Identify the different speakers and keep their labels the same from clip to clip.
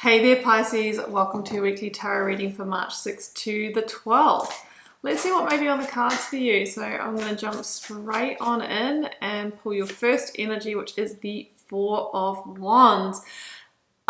Speaker 1: Hey there Pisces, welcome to your weekly tarot reading for March 6th to the 12th. Let's see what may be on the cards for you. So I'm going to jump straight on in and pull your first energy, which is the Four of Wands.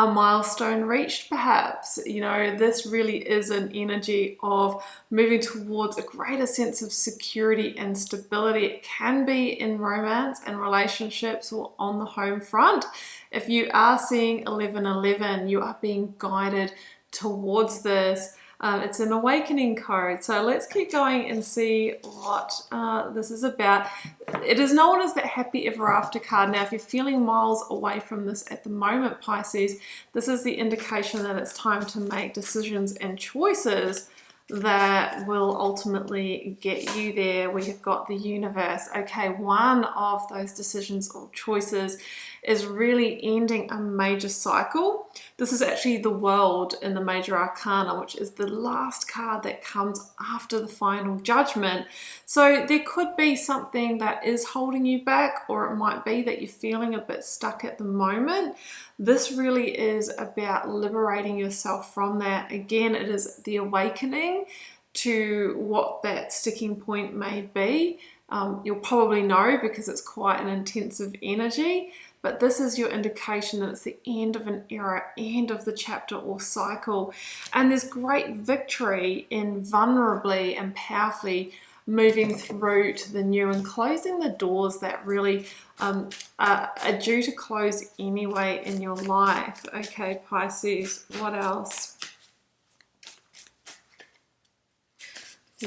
Speaker 1: A milestone reached perhaps. You know, this really is an energy of moving towards a greater sense of security and stability. It can be in romance and relationships or on the home front. If you are seeing 1111, you are being guided towards this. It's an awakening code. So let's keep going and see what this is about. It is known as that happy ever after card. Now, if you're feeling miles away from this at the moment, Pisces, this is the indication that it's time to make decisions and choices that will ultimately get you there. We have got the universe. Okay, one of those decisions or choices is really ending a major cycle. This is actually the World in the Major Arcana, which is the last card that comes after the final judgment. So there could be something that is holding you back, or it might be that you're feeling a bit stuck at the moment. This really is about liberating yourself from that. Again, it is the awakening to what that sticking point may be. You'll probably know because it's quite an intensive energy, but this is your indication that it's the end of an era, end of the chapter or cycle. And there's great victory in vulnerably and powerfully moving through to the new and closing the doors that really are due to close anyway in your life. Okay, Pisces, what else?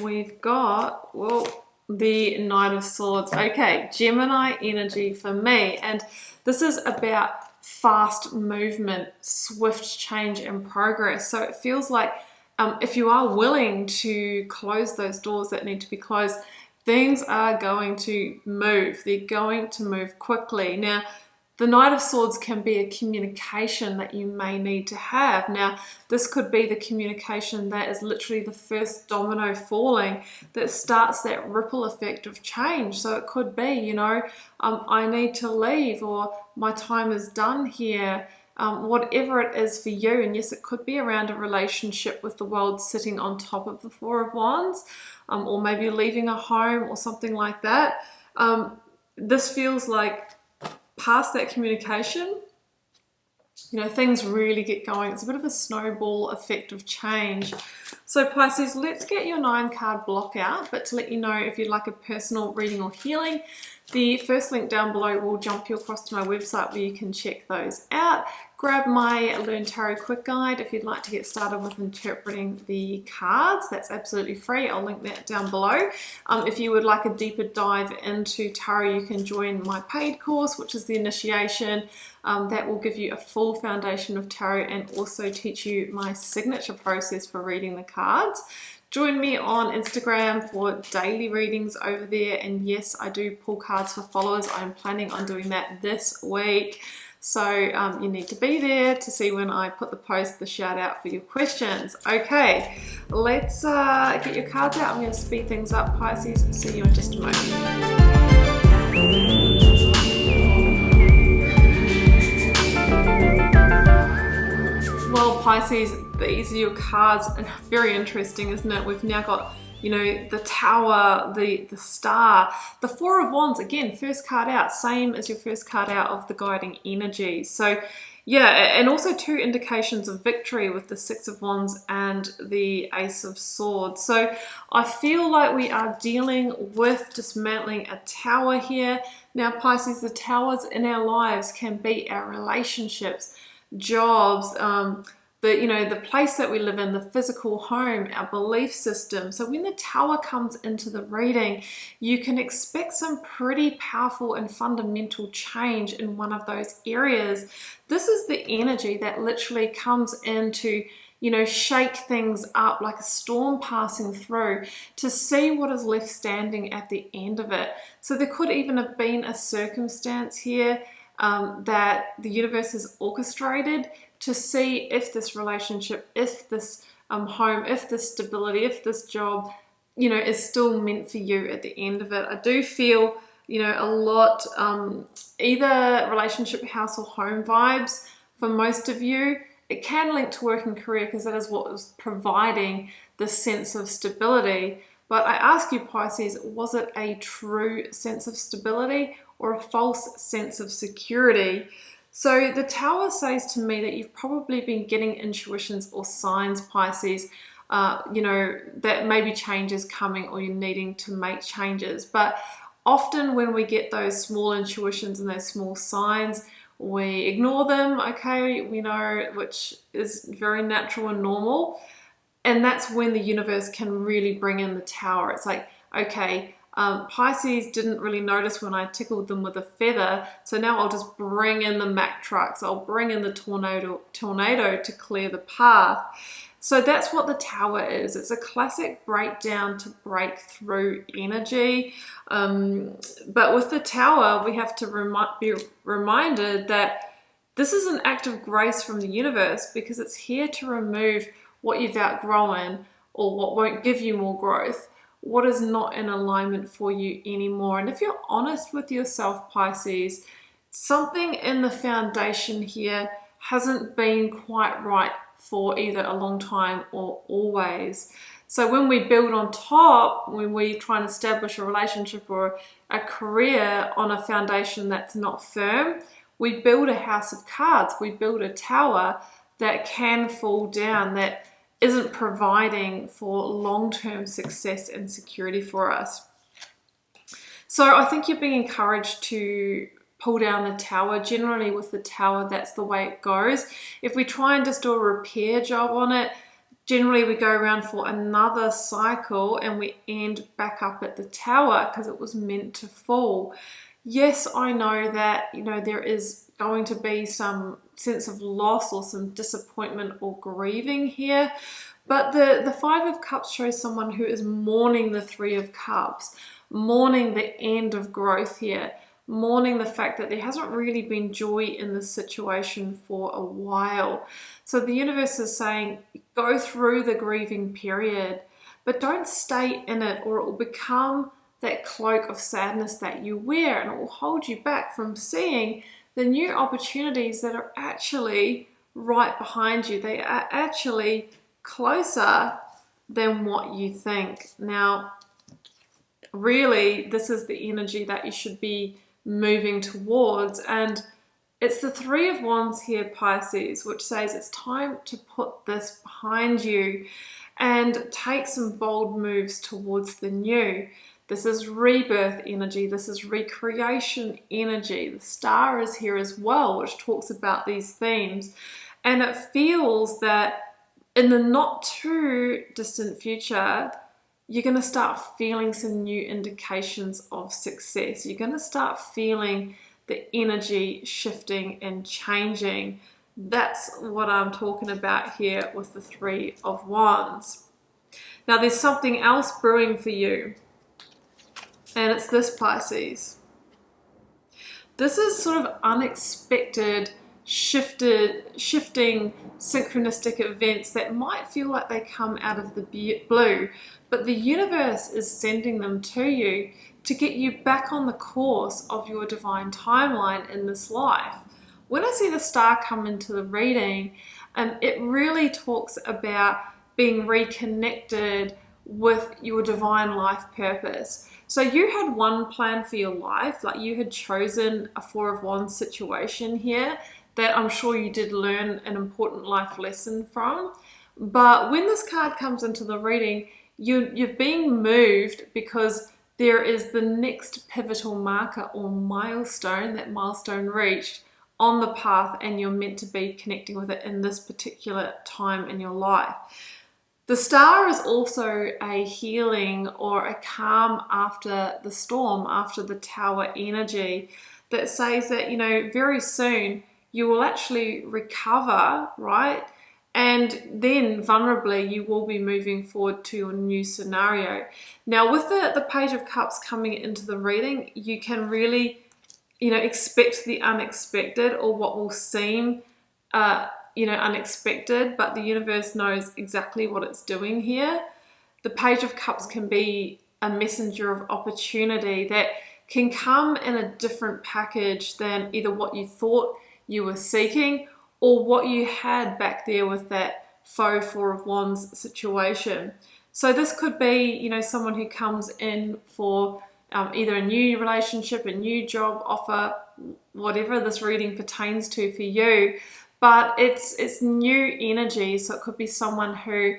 Speaker 1: We've got, well, the Knight of Swords. Okay, Gemini energy for me. And this is about fast movement, swift change and progress. So it feels like if you are willing to close those doors that need to be closed, things are going to move. They're going to move quickly. Now, the Knight of Swords can be a communication that you may need to have. Now, this could be the communication that is literally the first domino falling that starts that ripple effect of change. So it could be, you know, I need to leave, or my time is done here. Whatever it is for you. And yes, it could be around a relationship with the World sitting on top of the Four of Wands, or maybe leaving a home or something like that. This feels like past that communication, you know, things really get going. It's a bit of a snowball effect of change. So Pisces, let's get your 9-card block out. But to let you know, if you'd like a personal reading or healing, the first link down below will jump you across to my website where you can check those out. Grab my Learn Tarot Quick Guide if you'd like to get started with interpreting the cards. That's absolutely free. I'll link that down below. If you would like a deeper dive into tarot, you can join my paid course, which is the initiation. That will give you a full foundation of tarot and also teach you my signature process for reading the cards. Join me on Instagram for daily readings over there. And yes, I do pull cards for followers. I'm planning on doing that this week. So you need to be there to see when I put the shout out for your questions. Okay, let's get your cards out. I'm going to speed things up, Pisces. See you in just a moment. Well, Pisces, these are your cards. Very interesting, isn't it? We've now got, you know, the Tower, the Star, the Four of Wands. Again, first card out, same as your first card out of the guiding energy. So yeah, and also two indications of victory with the Six of Wands and the Ace of Swords. So I feel like we are dealing with dismantling a tower here. Now, Pisces, the towers in our lives can be our relationships, jobs, the place that we live in, the physical home, our belief system. So when the tower comes into the reading, you can expect some pretty powerful and fundamental change in one of those areas. This is the energy that literally comes in to, you know, shake things up like a storm passing through to see what is left standing at the end of it. So there could even have been a circumstance here that the universe has orchestrated to see if this relationship, if this home, if this stability, if this job, you know, is still meant for you at the end of it. I do feel, you know, a lot either relationship, house or home vibes for most of you. It can link to work and career because that is what is providing the sense of stability. But I ask you, Pisces, was it a true sense of stability or a false sense of security? So the Tower says to me that you've probably been getting intuitions or signs, Pisces, that maybe change is coming or you're needing to make changes. But often when we get those small intuitions and those small signs, we ignore them, okay, we know, which is very natural and normal. And that's when the universe can really bring in the Tower. It's like, okay, Pisces didn't really notice when I tickled them with a feather, so now I'll just bring in the Mack trucks, I'll bring in the tornado to clear the path. So that's what the Tower is. It's a classic breakdown to break through energy. But with the Tower, we have to be reminded that this is an act of grace from the universe, because it's here to remove what you've outgrown or what won't give you more growth, what is not in alignment for you anymore. And if you're honest with yourself, Pisces, something in the foundation here hasn't been quite right for either a long time or always. So when we build on top, when we try and establish a relationship or a career on a foundation that's not firm, we build a house of cards, we build a tower that can fall down, that isn't providing for long-term success and security for us. So I think you're being encouraged to pull down the Tower. Generally with the Tower, that's the way it goes. If we try and just do a repair job on it, generally we go around for another cycle and we end back up at the Tower because it was meant to fall. Yes, I know that, there is going to be some sense of loss or some disappointment or grieving here, but the Five of Cups shows someone who is mourning the Three of Cups, mourning the end of growth here, mourning the fact that there hasn't really been joy in this situation for a while. So the universe is saying, go through the grieving period, but don't stay in it, or it will become that cloak of sadness that you wear, and it will hold you back from seeing the new opportunities that are actually right behind you. They are actually closer than what you think. Now, really, this is the energy that you should be moving towards, and it's the Three of Wands here, Pisces, which says it's time to put this behind you and take some bold moves towards the new. This is rebirth energy. This is recreation energy. The Star is here as well, which talks about these themes. And it feels that in the not too distant future, you're going to start feeling some new indications of success. You're going to start feeling the energy shifting and changing. That's what I'm talking about here with the Three of Wands. Now, there's something else brewing for you. And it's this, Pisces. This is sort of unexpected, shifting synchronistic events that might feel like they come out of the blue, but the universe is sending them to you to get you back on the course of your divine timeline in this life. When I see the Star come into the reading, it really talks about being reconnected with your divine life purpose. So you had one plan for your life, like you had chosen a Four of Wands situation here that I'm sure you did learn an important life lesson from. But when this card comes into the reading, you're being moved because there is the next pivotal marker or milestone, that milestone reached on the path, and you're meant to be connecting with it in this particular time in your life. The Star is also a healing or a calm after the storm, after the Tower energy, that says that, very soon you will actually recover, right? And then vulnerably you will be moving forward to your new scenario. Now, with the Page of Cups coming into the reading, you can really, expect the unexpected, or what will seem unexpected, but the universe knows exactly what it's doing here. The Page of Cups can be a messenger of opportunity that can come in a different package than either what you thought you were seeking or what you had back there with that faux Four of Wands situation. So this could be, you know, someone who comes in for either a new relationship, a new job offer, whatever this reading pertains to for you. But it's new energy, so it could be someone who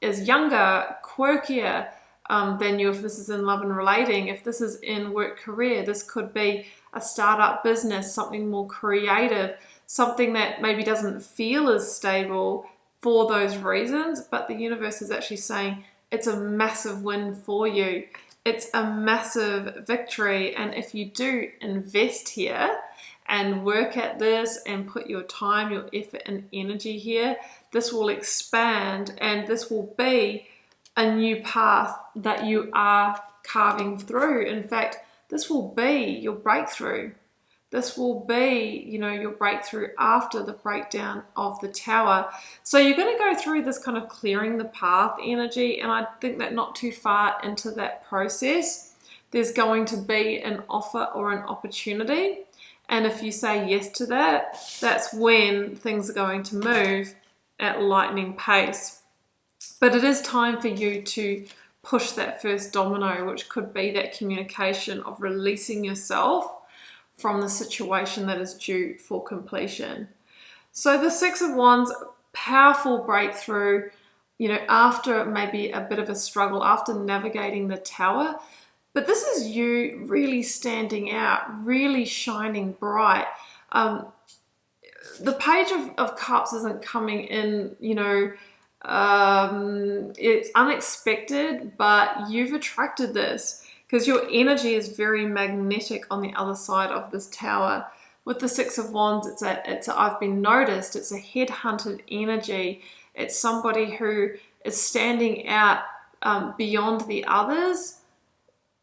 Speaker 1: is younger, quirkier than you if this is in love and relating. If this is in work career, this could be a startup business, something more creative, something that maybe doesn't feel as stable for those reasons, but the universe is actually saying it's a massive win for you. It's a massive victory, and if you do invest here and work at this and put your time, your effort and energy here, this will expand, and this will be a new path that you are carving through. In fact, this will be your breakthrough. This will be, you know, your breakthrough after the breakdown of the Tower. So you're going to go through this kind of clearing the path energy, and I think that not too far into that process, there's going to be an offer or an opportunity. And if you say yes to that, that's when things are going to move at lightning pace. But it is time for you to push that first domino, which could be that communication of releasing yourself from the situation that is due for completion. So the Six of Wands, powerful breakthrough, you know, after maybe a bit of a struggle, after navigating the Tower. But this is you really standing out, really shining bright. The Page of Cups isn't coming in, you know, it's unexpected, but you've attracted this because your energy is very magnetic on the other side of this Tower. With the Six of Wands, it's a I've been noticed, it's a headhunted energy. It's somebody who is standing out beyond the others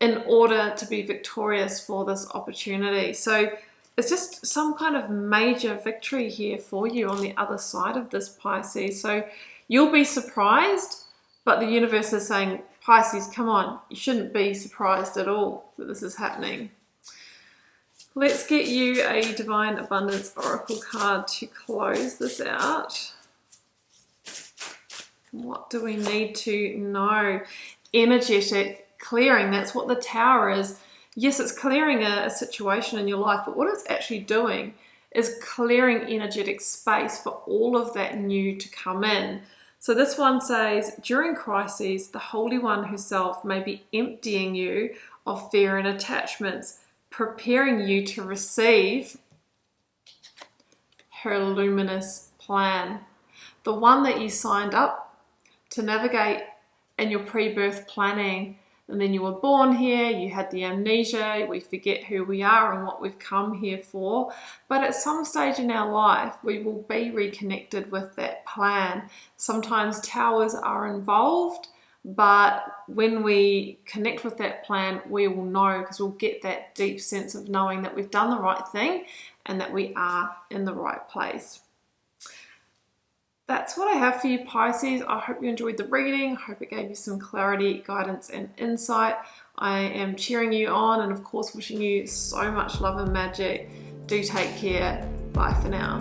Speaker 1: in order to be victorious for this opportunity. So it's just some kind of major victory here for you on the other side of this, Pisces. So you'll be surprised, but the universe is saying, Pisces, come on, you shouldn't be surprised at all that this is happening. Let's get you a Divine Abundance Oracle card to close this out. What do we need to know? Energetic clearing, that's what the Tower is. Yes, it's clearing a situation in your life, but what it's actually doing is clearing energetic space for all of that new to come in. So this one says, during crises, the Holy One herself may be emptying you of fear and attachments, preparing you to receive her luminous plan. The one that you signed up to navigate in your pre-birth planning. And then you were born here, you had the amnesia, we forget who we are and what we've come here for. But at some stage in our life, we will be reconnected with that plan. Sometimes towers are involved, but when we connect with that plan, we will know, because we'll get that deep sense of knowing that we've done the right thing and that we are in the right place. That's what I have for you, Pisces. I hope you enjoyed the reading. I hope it gave you some clarity, guidance, and insight. I am cheering you on and, of course, wishing you so much love and magic. Do take care. Bye for now.